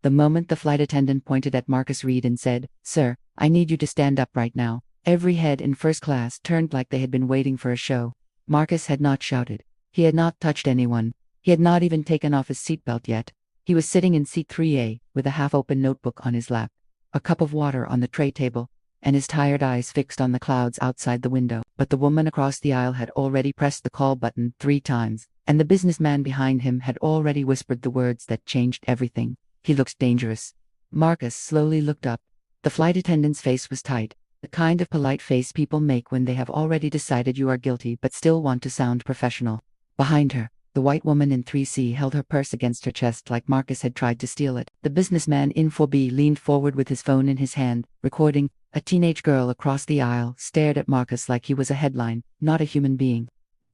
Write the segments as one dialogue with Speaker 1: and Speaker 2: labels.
Speaker 1: The moment the flight attendant pointed at Marcus Reed and said, "Sir, I need you to stand up right now," every head in first class turned like they had been waiting for a show. Marcus had not shouted. He had not touched anyone. He had not even taken off his seatbelt yet. He was sitting in seat 3A with a half-open notebook on his lap, a cup of water on the tray table, and his tired eyes fixed on the clouds outside the window. But the woman across the aisle had already pressed the call button 3 times, and the businessman behind him had already whispered the words that changed everything. "He looks dangerous." Marcus slowly looked up. The flight attendant's face was tight, the kind of polite face people make when they have already decided you are guilty but still want to sound professional. Behind her, the white woman in 3C held her purse against her chest like Marcus had tried to steal it. The businessman in 4B leaned forward with his phone in his hand, recording. A teenage girl across the aisle stared at Marcus like he was a headline, not a human being.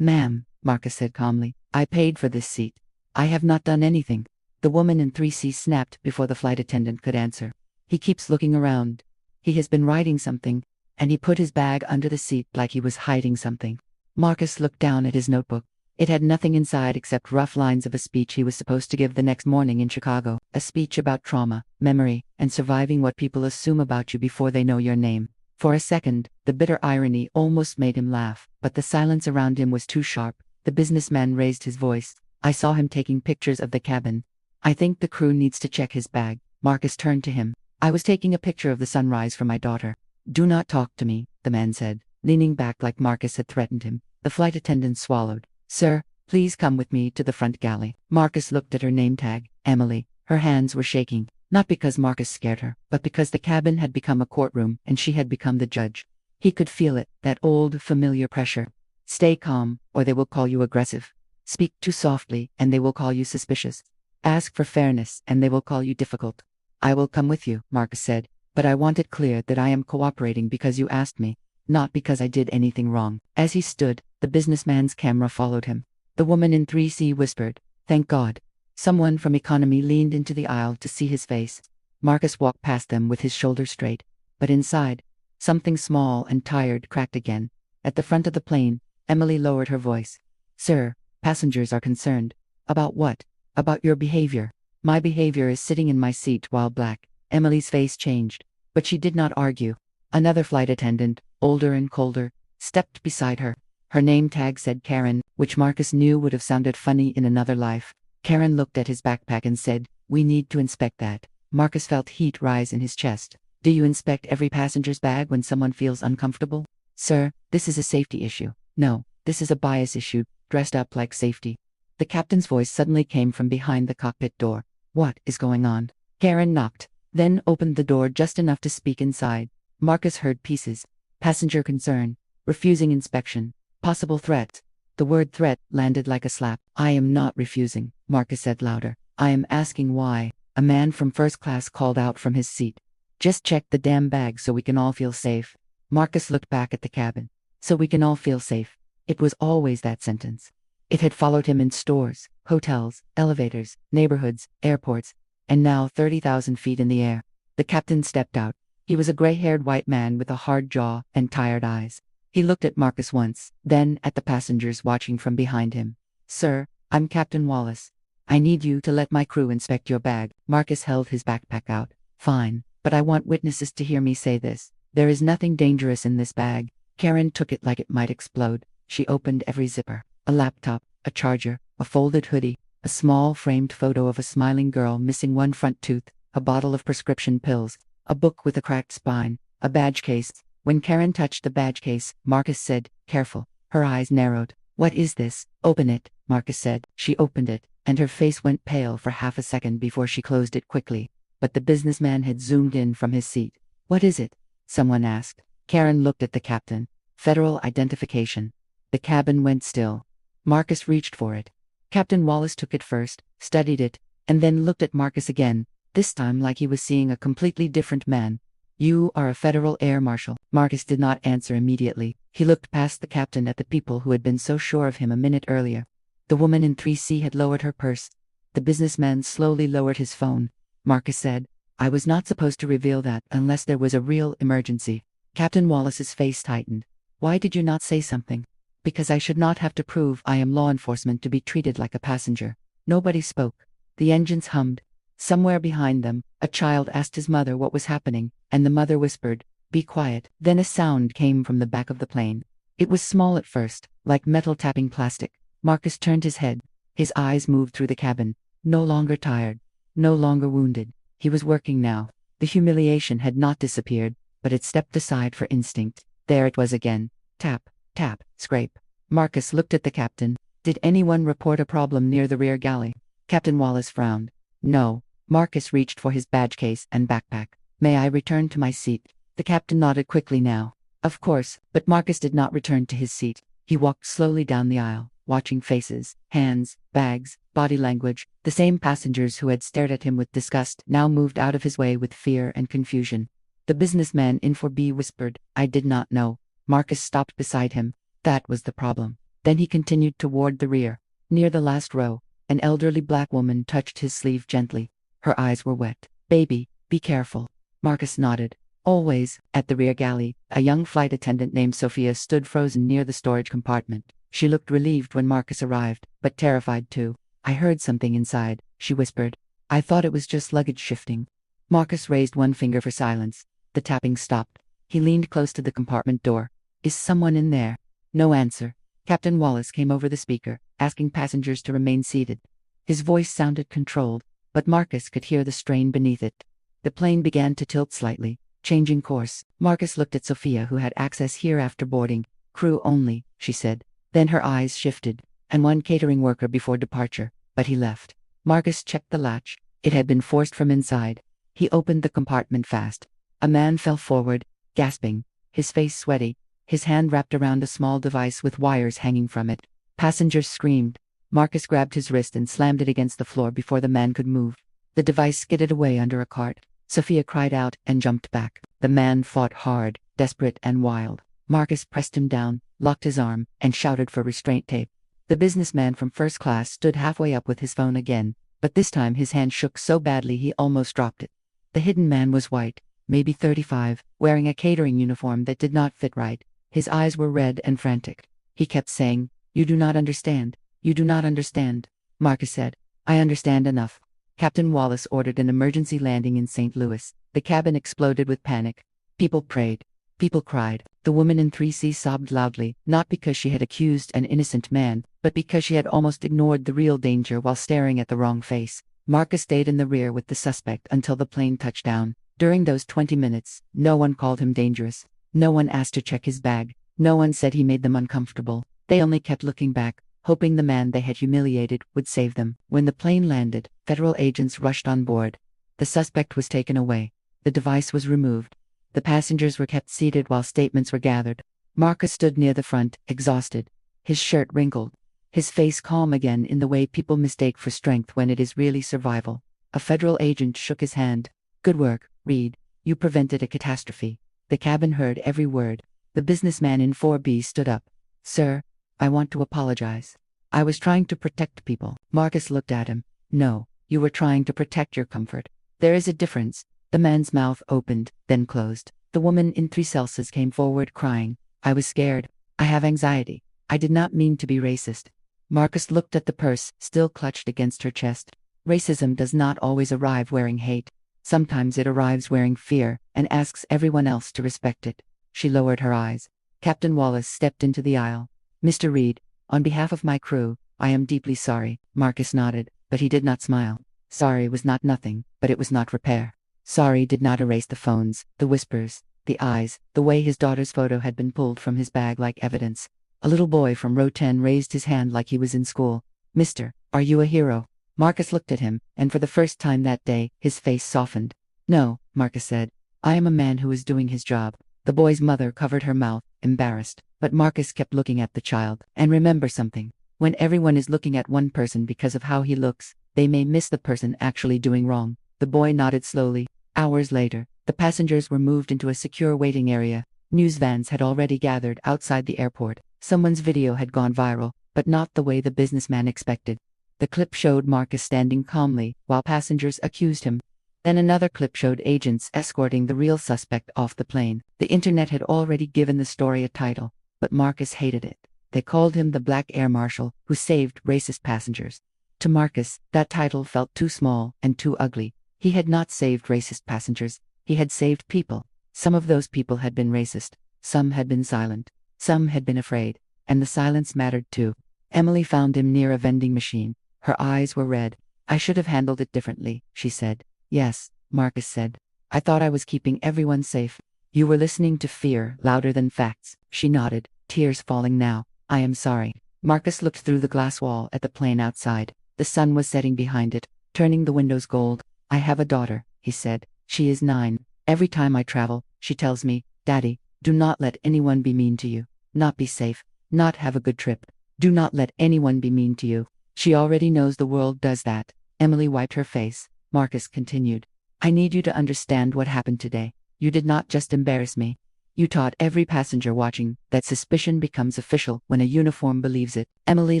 Speaker 1: "Ma'am," Marcus said calmly, "I paid for this seat. I have not done anything." The woman in 3C snapped before the flight attendant could answer. "He keeps looking around. He has been writing something," and he put his bag under the seat like he was hiding something. Marcus looked down at his notebook. It had nothing inside except rough lines of a speech he was supposed to give the next morning in Chicago, a speech about trauma, memory, and surviving what people assume about you before they know your name. For a second, the bitter irony almost made him laugh, but the silence around him was too sharp. The businessman raised his voice. "I saw him taking pictures of the cabin. I think the crew needs to check his bag." Marcus turned to him. "I was taking a picture of the sunrise for my daughter." "Do not talk to me," the man said, leaning back like Marcus had threatened him. The flight attendant swallowed. "Sir, please come with me to the front galley." Marcus looked at her name tag, Emily. Her hands were shaking, not because Marcus scared her, but because the cabin had become a courtroom and she had become the judge. He could feel it, that old, familiar pressure. "Stay calm, or they will call you aggressive. Speak too softly, and they will call you suspicious. Ask for fairness, and they will call you difficult." "I will come with you," Marcus said, "but I want it clear that I am cooperating because you asked me, not because I did anything wrong." As he stood, the businessman's camera followed him. The woman in 3C whispered, "Thank God." Someone from economy leaned into the aisle to see his face. Marcus walked past them with his shoulders straight, but inside, something small and tired cracked again. At the front of the plane, Emily lowered her voice. "Sir, passengers are concerned." "About what?" "About your behavior." "My behavior is sitting in my seat while black." Emily's face changed, but she did not argue. Another flight attendant, older and colder, stepped beside her. Her name tag said Karen, which Marcus knew would have sounded funny in another life. Karen looked at his backpack and said, "We need to inspect that." Marcus felt heat rise in his chest. "Do you inspect every passenger's bag when someone feels uncomfortable?" "Sir, this is a safety issue." "No, this is a bias issue, dressed up like safety." The captain's voice suddenly came from behind the cockpit door. "What is going on?" Karen knocked, then opened the door just enough to speak inside. Marcus heard pieces. "Passenger concern. Refusing inspection. Possible threat." The word threat landed like a slap. "I am not refusing," Marcus said louder. "I am asking why." A man from first class called out from his seat. "Just check the damn bag so we can all feel safe." Marcus looked back at the cabin. "So we can all feel safe." It was always that sentence. It had followed him in stores, hotels, elevators, neighborhoods, airports, and now 30,000 feet in the air. The captain stepped out. He was a gray-haired white man with a hard jaw and tired eyes. He looked at Marcus once, then at the passengers watching from behind him. "Sir, I'm Captain Wallace. I need you to let my crew inspect your bag." Marcus held his backpack out. "Fine, but I want witnesses to hear me say this. There is nothing dangerous in this bag." Karen took it like it might explode. She opened every zipper. A laptop, a charger, a folded hoodie, a small framed photo of a smiling girl missing one front tooth, a bottle of prescription pills, a book with a cracked spine, a badge case. When Karen touched the badge case, Marcus said, "Careful." Her eyes narrowed. "What is this?" "Open it," Marcus said. She opened it, and her face went pale for half a second before she closed it quickly. But the businessman had zoomed in from his seat. "What is it?" someone asked. Karen looked at the captain. "Federal identification." The cabin went still. Marcus reached for it. Captain Wallace took it first, studied it, and then looked at Marcus again, this time like he was seeing a completely different man. "You are a federal air marshal." Marcus did not answer immediately. He looked past the captain at the people who had been so sure of him a minute earlier. The woman in 3C had lowered her purse. The businessman slowly lowered his phone. Marcus said, "I was not supposed to reveal that unless there was a real emergency." Captain Wallace's face tightened. "Why did you not say something?" "Because I should not have to prove I am law enforcement to be treated like a passenger." Nobody spoke. The engines hummed. Somewhere behind them, a child asked his mother what was happening, and the mother whispered, "Be quiet." Then a sound came from the back of the plane. It was small at first, like metal tapping plastic. Marcus turned his head. His eyes moved through the cabin. No longer tired. No longer wounded. He was working now. The humiliation had not disappeared, but it stepped aside for instinct. There it was again. Tap, tap, scrape. Marcus looked at the captain. Did anyone report a problem near the rear galley? Captain Wallace frowned. No. Marcus reached for his badge case and backpack. May I return to my seat? The captain nodded quickly now. Of course, but Marcus did not return to his seat. He walked slowly down the aisle, watching faces, hands, bags, body language. The same passengers who had stared at him with disgust now moved out of his way with fear and confusion. The businessman in 4B whispered, "I did not know." Marcus stopped beside him. That was the problem. Then he continued toward the rear. Near the last row, an elderly black woman touched his sleeve gently. Her eyes were wet. "Baby, be careful." Marcus nodded. Always, at the rear galley, a young flight attendant named Sophia stood frozen near the storage compartment. She looked relieved when Marcus arrived, but terrified too. "I heard something inside," she whispered. "I thought it was just luggage shifting." Marcus raised one finger for silence. The tapping stopped. He leaned close to the compartment door. "Is someone in there?" No answer. Captain Wallace came over the speaker, asking passengers to remain seated. His voice sounded controlled, but Marcus could hear the strain beneath it. The plane began to tilt slightly, changing course. Marcus looked at Sophia, who had access here after boarding. "Crew only," she said. Then her eyes shifted, and one catering worker before departure, but he left. Marcus checked the latch. It had been forced from inside. He opened the compartment fast. A man fell forward, gasping, his face sweaty, his hand wrapped around a small device with wires hanging from it. Passengers screamed. Marcus grabbed his wrist and slammed it against the floor before the man could move. The device skidded away under a cart. Sophia cried out and jumped back. The man fought hard, desperate and wild. Marcus pressed him down, locked his arm, and shouted for restraint tape. The businessman from first class stood halfway up with his phone again, but this time his hand shook so badly he almost dropped it. The hidden man was white, maybe 35, wearing a catering uniform that did not fit right. His eyes were red and frantic. He kept saying, "You do not understand. You do not understand." Marcus said, "I understand enough." Captain Wallace ordered an emergency landing in St. Louis. The cabin exploded with panic. People prayed. People cried. The woman in 3C sobbed loudly, not because she had accused an innocent man, but because she had almost ignored the real danger while staring at the wrong face. Marcus stayed in the rear with the suspect until the plane touched down. During those 20 minutes, no one called him dangerous. No one asked to check his bag. No one said he made them uncomfortable. They only kept looking back, hoping the man they had humiliated would save them. When the plane landed, federal agents rushed on board. The suspect was taken away. The device was removed. The passengers were kept seated while statements were gathered. Marcus stood near the front, exhausted. His shirt wrinkled. His face calm again in the way people mistake for strength when it is really survival. A federal agent shook his hand. "Good work, Reed. You prevented a catastrophe." The cabin heard every word. The businessman in 4B stood up. "Sir, I want to apologize. I was trying to protect people." Marcus looked at him. "No, you were trying to protect your comfort. There is a difference." The man's mouth opened, then closed. The woman in 3 Celsius came forward crying. "I was scared. I have anxiety. I did not mean to be racist." Marcus looked at the purse, still clutched against her chest. Racism does not always arrive wearing hate. Sometimes it arrives wearing fear, and asks everyone else to respect it. She lowered her eyes. Captain Wallace stepped into the aisle. "Mr. Reed, on behalf of my crew, I am deeply sorry." Marcus nodded, but he did not smile. Sorry was not nothing, but it was not repair. Sorry did not erase the phones, the whispers, the eyes, the way his daughter's photo had been pulled from his bag like evidence. A little boy from row 10 raised his hand like he was in school. "Mister, are you a hero?" Marcus looked at him, and for the first time that day, his face softened. "No," Marcus said. "I am a man who is doing his job." The boy's mother covered her mouth, embarrassed, but Marcus kept looking at the child. "And remember something. When everyone is looking at one person because of how he looks, they may miss the person actually doing wrong." The boy nodded slowly. Hours later, the passengers were moved into a secure waiting area. News vans had already gathered outside the airport. Someone's video had gone viral, but not the way the businessman expected. The clip showed Marcus standing calmly, while passengers accused him. Then another clip showed agents escorting the real suspect off the plane. The internet had already given the story a title, but Marcus hated it. They called him the Black Air Marshal, who saved racist passengers. To Marcus, that title felt too small and too ugly. He had not saved racist passengers. He had saved people. Some of those people had been racist. Some had been silent. Some had been afraid. And the silence mattered too. Emily found him near a vending machine. Her eyes were red. I should have handled it differently, she said. Yes, Marcus said. I thought I was keeping everyone safe. You were listening to fear louder than facts. She nodded, tears falling now. I am sorry. Marcus looked through the glass wall at the plane outside. The sun was setting behind it, turning the windows gold. I have a daughter, he said. She is 9. Every time I travel, she tells me, Daddy, do not let anyone be mean to you. Not be safe. Not have a good trip. Do not let anyone be mean to you. She already knows the world does that. Emily wiped her face. Marcus continued. I need you to understand what happened today. You did not just embarrass me. You taught every passenger watching that suspicion becomes official when a uniform believes it. Emily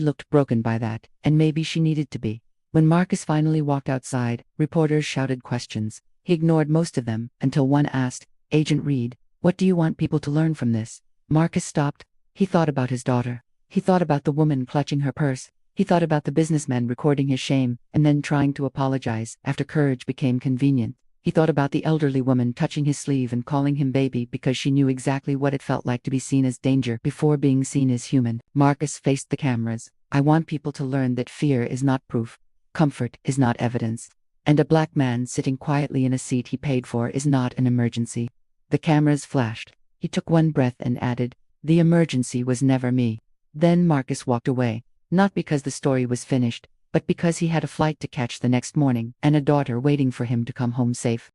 Speaker 1: looked broken by that, and maybe she needed to be. When Marcus finally walked outside, reporters shouted questions. He ignored most of them, until one asked, Agent Reed, what do you want people to learn from this? Marcus stopped. He thought about his daughter. He thought about the woman clutching her purse. He thought about the businessman recording his shame, and then trying to apologize after courage became convenient. He thought about the elderly woman touching his sleeve and calling him baby because she knew exactly what it felt like to be seen as danger before being seen as human. Marcus faced the cameras. I want people to learn that fear is not proof. Comfort is not evidence. And a black man sitting quietly in a seat he paid for is not an emergency. The cameras flashed. He took one breath and added, the emergency was never me. Then Marcus walked away, not because the story was finished, but because he had a flight to catch the next morning and a daughter waiting for him to come home safe.